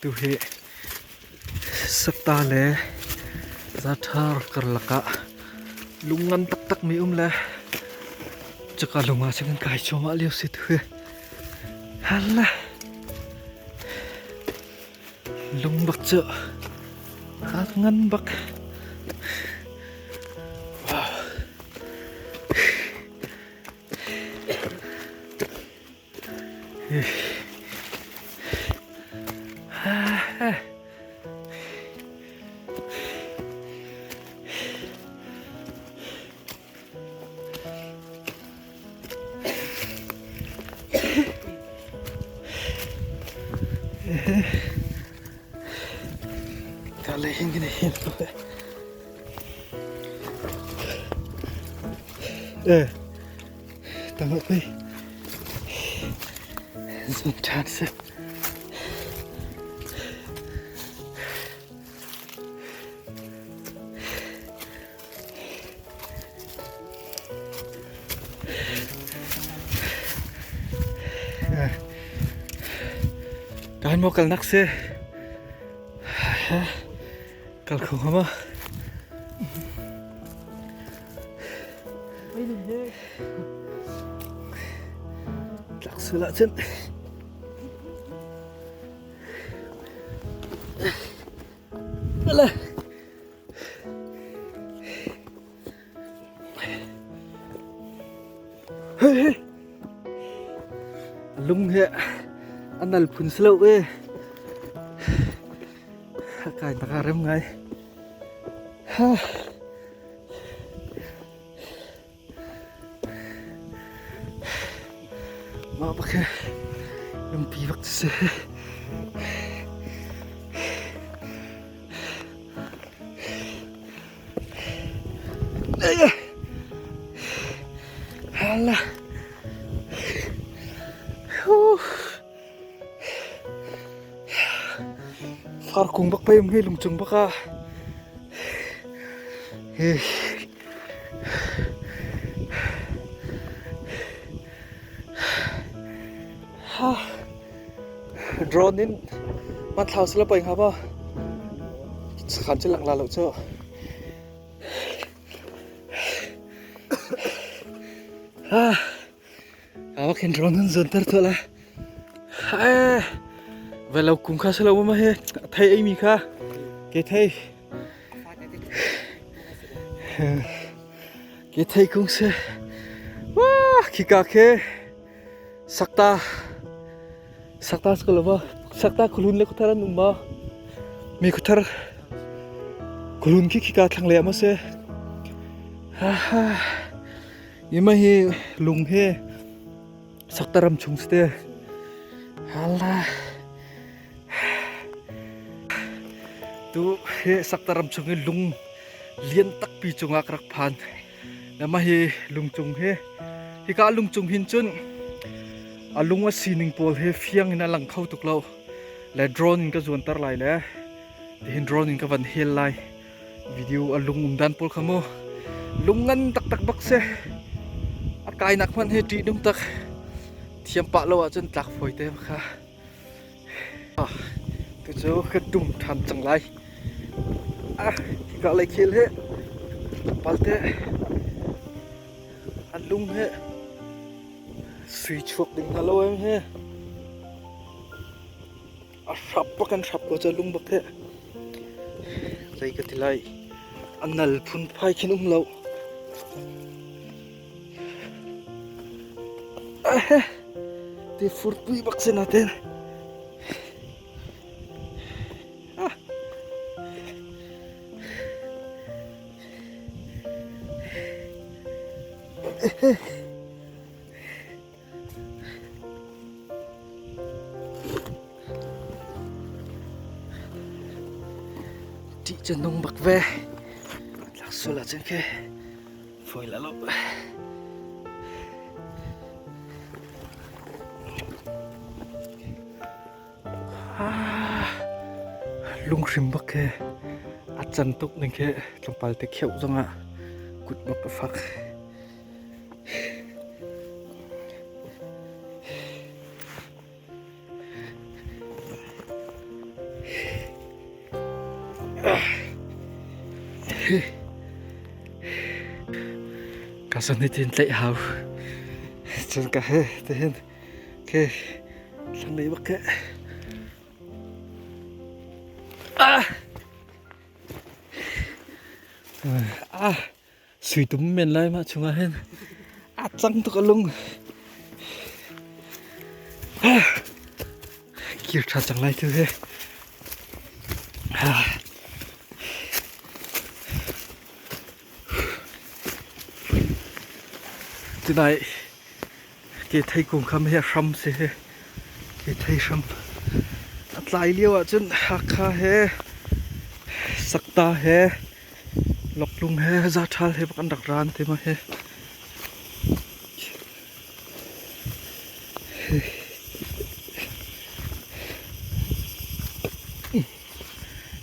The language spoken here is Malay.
tu he sakta le zathar karlaka lungan tak tak mi le chaka lunga singan kai choma liu si tu he hala lung bak cho at ngan bak kali ingin hidup tengok ni sebentar sih kain mau kal nak sih kal khung apa lắc sữa lạ chân là lung hệ anh là phun slow ấy cái ta rem ngay ha mà pakai yang pivak sih alah far kung bak pa yung hilong chung baka drone in mặt thảo sẽ là bệnh hả ba khán chứ lặng là lộ cho bác khen drone in dần tơ thôi là vậy là cùng khá sẽ lâu mà he thấy ấy mi khá cái thấy cũng sẽ wow khi cả cái sakta sekolah ba sakta kulun le kutaran umma mi kutar kulun ki ka thang le ma se ha yema hi lung he sakta ram chung ste hala tu he sakta ram chung lung lien tak pi chunga krak phan lama hi lung chung he hi ka lung chung hin chun alung a sining pol he fiang ina lang khau tuk lo le drone in ka zon tar lai le hin drone in ka van hel lai video alung dan pol khamo lungan tak tak bak se akai nak man he ti dum tak thiam pa lo a chen tlak foi te kha tu cho ka tum tham chang lai ka lai khel he palte alung he switch phục đỉnh hello em he sắp pakan sắp có cha lung bak he dai ka tilai anal phun phai khin lâu te furtui bak se naten chị chân nông bạc ve lạc xô là trên kia phơi lá lộn lung rim bak ke chân tuk nên kia trong pal te khéo rong ạ cụt bak phak Kaso ni tin lệ hào chân cả he tên ke lần này bắc ke suy túm men lại mà chúng hen trăng tôi có lung kia thật chẳng lại thứ he thế này cái thầy cùng khăm he sâm se he cái thầy sâm lại liêu à chân hakha he sakta he lọc lung he ra thal he bakan đặc ran thế mà he